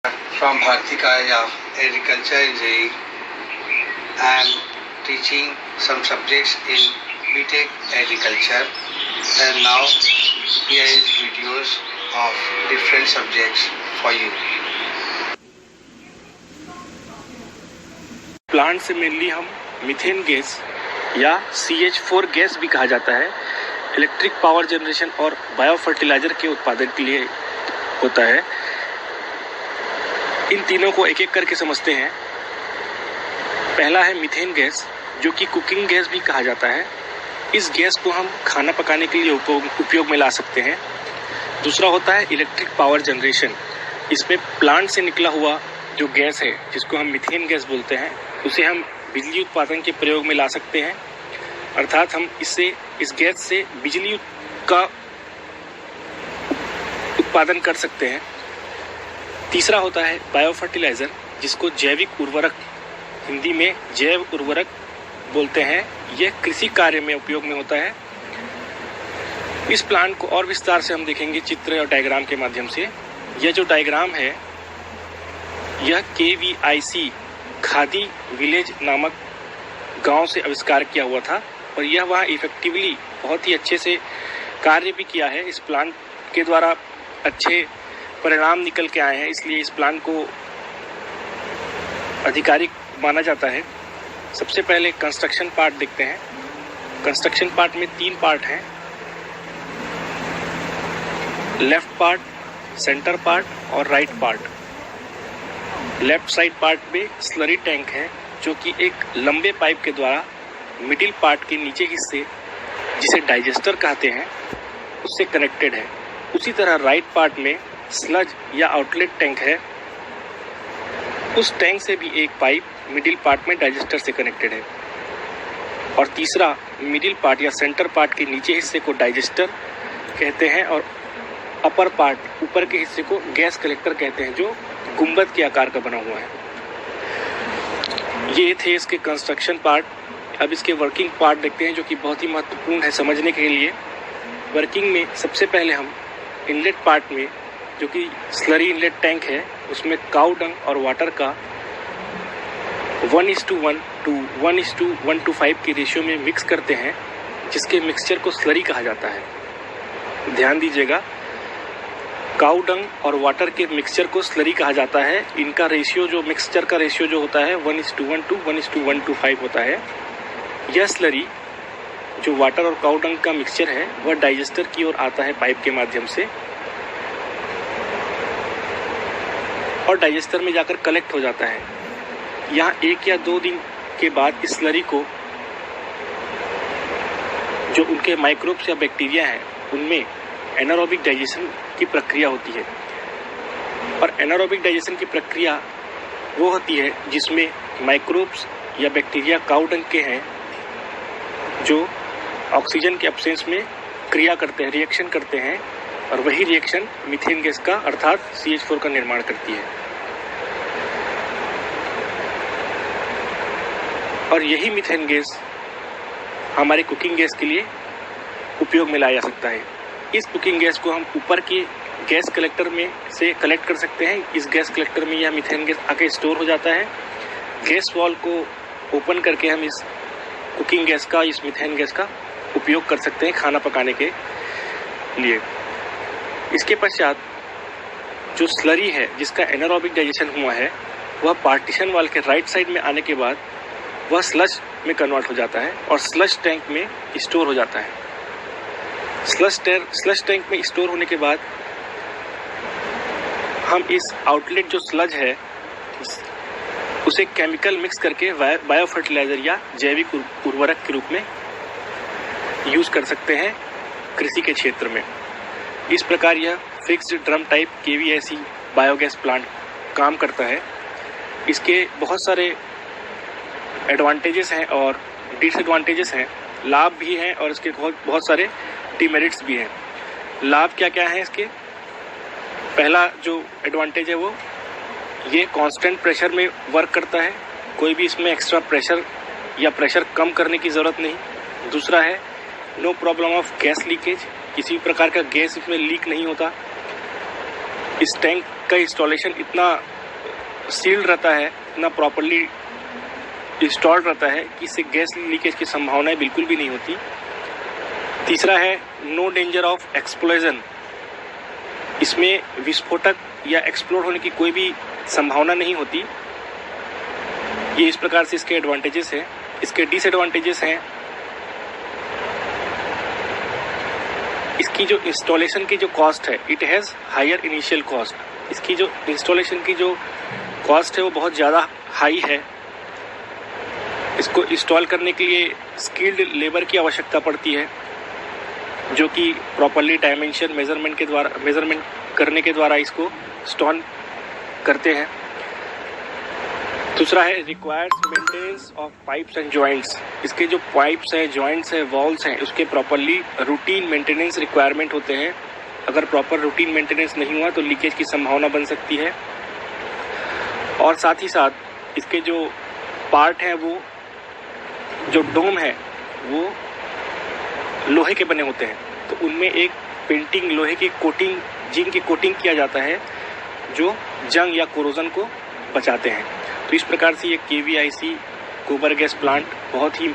From Bhartikaya Agriculture Engineering. I am teaching some subjects in BTech Agriculture, and now here is videos of different subjects for you. Plant से mainly हम methane gas या CH4 gas भी कहा जाता है, electric power generation और bio fertiliser के उत्पादन के लिए होता है। इन तीनों को एक एक करके समझते हैं। पहला है मीथेन गैस, जो कि कुकिंग गैस भी कहा जाता है। इस गैस को हम खाना पकाने के लिए उपयोग में ला सकते हैं। दूसरा होता है इलेक्ट्रिक पावर जनरेशन। इसमें प्लांट से निकला हुआ जो गैस है, जिसको हम मीथेन गैस बोलते हैं, उसे हम बिजली उत्पादन के प्रयोग में ला सकते हैं। अर्थात हम इस गैस से बिजली का उत्पादन कर सकते हैं। तीसरा होता है बायो फर्टिलाइजर, जिसको जैविक उर्वरक, हिंदी में जैव उर्वरक बोलते हैं। यह कृषि कार्य में उपयोग में होता है। इस प्लांट को और विस्तार से हम देखेंगे चित्र और डायग्राम के माध्यम से। यह जो डायग्राम है, यह KVIC खादी विलेज नामक गांव से आविष्कार किया हुआ था, और यह वहाँ इफेक्टिवली बहुत ही अच्छे से कार्य भी किया है। इस प्लांट के द्वारा अच्छे परिणाम निकल के आए हैं, इसलिए इस प्लांट को आधिकारिक माना जाता है। सबसे पहले कंस्ट्रक्शन पार्ट देखते हैं। कंस्ट्रक्शन पार्ट में 3 पार्ट हैं, लेफ्ट पार्ट, सेंटर पार्ट और right part. Left side part में स्लरी टैंक है, जो कि एक लंबे पाइप के द्वारा मिडिल पार्ट के नीचे हिस्से, जिसे डाइजेस्टर कहते हैं, उससे कनेक्टेड है। उसी तरह राइट पार्ट में स्लज या आउटलेट टैंक है। उस टैंक से भी एक पाइप मिडिल पार्ट में डाइजेस्टर से कनेक्टेड है। और तीसरा मिडिल पार्ट या सेंटर पार्ट के नीचे हिस्से को डाइजेस्टर कहते हैं, और अपर पार्ट, ऊपर के हिस्से को गैस कलेक्टर कहते हैं, जो गुंबद के आकार का बना हुआ है। ये थे इसके कंस्ट्रक्शन पार्ट। अब इसके वर्किंग पार्ट देखते हैं, जो कि बहुत ही महत्वपूर्ण है समझने के लिए। वर्किंग में सबसे पहले हम इनलेट पार्ट में, जो कि स्लरी इनलेट टैंक है, उसमें काऊ डंग और वाटर का 1:1 to 1:1:5 के रेशियो में मिक्स करते हैं, जिसके मिक्सचर को स्लरी कहा जाता है। ध्यान दीजिएगा, काऊ डंग और वाटर के मिक्सचर को स्लरी कहा जाता है। इनका रेशियो, जो मिक्सचर का रेशियो जो होता है, 1:1 to 1:1:5 होता है। यह स्लरी, जो वाटर और काऊ डंग का मिक्सचर है, वह डाइजेस्टर की ओर आता है पाइप के माध्यम से, और डाइजेस्टर में जाकर कलेक्ट हो जाता है। यहाँ 1 या 2 दिन के बाद इस स्लरी को, जो उनके माइक्रोब्स या बैक्टीरिया हैं, उनमें एनारोबिक डाइजेशन की प्रक्रिया होती है। और एनारोबिक डाइजेशन की प्रक्रिया वो होती है जिसमें माइक्रोब्स या बैक्टीरिया काऊ डंग के हैं, जो ऑक्सीजन के एब्सेंस में क्रिया करते हैं, रिएक्शन करते हैं, और वही रिएक्शन मीथेन गैस का अर्थात CH4 का निर्माण करती है। और यही मीथेन गैस हमारे कुकिंग गैस के लिए उपयोग में लाया जा सकता है। इस कुकिंग गैस को हम ऊपर के गैस कलेक्टर में से कलेक्ट कर सकते हैं। इस गैस कलेक्टर में यह मीथेन गैस आके स्टोर हो जाता है। गैस वॉल को ओपन करके हम इस कुकिंग गैस का, इस मीथेन गैस का उपयोग कर सकते हैं खाना पकाने के लिए। इसके पश्चात जो स्लरी है, जिसका एनारोबिक डाइजेशन हुआ है, वह पार्टीशन वाल के राइट साइड में आने के बाद वह स्लज में कन्वर्ट हो जाता है और स्लज टैंक में स्टोर हो जाता है। स्लज टैंक में स्टोर होने के बाद हम इस आउटलेट जो स्लज है, उसे केमिकल मिक्स करके बायो फर्टिलाइजर या जैविक उर्वरक के रूप में यूज कर सकते हैं कृषि के क्षेत्र में। इस प्रकार यह fixed drum type KVIC biogas plant काम करता है। इसके बहुत सारे एडवांटेजेस हैं और डिसएडवांटेजेस हैं, लाभ भी हैं और इसके बहुत सारे डिमेरिट्स भी हैं। लाभ क्या क्या है इसके? पहला जो एडवांटेज है, वो ये कांस्टेंट प्रेशर में वर्क करता है। कोई भी इसमें एक्स्ट्रा प्रेशर या प्रेशर कम करने की ज़रूरत नहीं। दूसरा है no problem of gas leakage, किसी भी प्रकार का गैस इसमें लीक नहीं होता। इस टैंक इसका इंस्टॉलेशन इतना सील्ड रहता है, इतना प्रॉपरली इंस्टॉल्ड रहता है कि इससे गैस लीकेज की संभावनाएं बिल्कुल भी नहीं होती। तीसरा है नो डेंजर ऑफ एक्सप्लोजन। इसमें विस्फोटक या एक्सप्लोड होने की कोई भी संभावना नहीं होती। ये इस प्रकार से इसके एडवांटेजेस हैं। इसके डिसएडवांटेजेस हैं, इसकी जो इंस्टॉलेशन की जो कॉस्ट है, it has higher initial cost. इसकी जो इंस्टॉलेशन की जो कॉस्ट है वो बहुत ज़्यादा हाई है। इसको इंस्टॉल करने के लिए स्किल्ड लेबर की आवश्यकता पड़ती है, जो कि प्रॉपरली डायमेंशन मेजरमेंट करने के द्वारा इसको इंस्टॉल करते हैं। दूसरा है requires maintenance of pipes and joints. इसके जो पाइप्स हैं, जॉइंट्स हैं, वॉल्स हैं, उसके प्रॉपरली रूटीन मेंटेनेंस रिक्वायरमेंट होते हैं। अगर प्रॉपर रूटीन मेंटेनेंस नहीं हुआ तो लीकेज की संभावना बन सकती है। और साथ ही साथ इसके जो पार्ट हैं, वो जो डोम है वो लोहे के बने होते हैं, तो उनमें एक पेंटिंग, लोहे की कोटिंग, जिंक की कोटिंग किया जाता है, जो जंग या कोरोजन को बचाते हैं। तो इस प्रकार से ये KVIC गोबर गैस प्लांट बहुत ही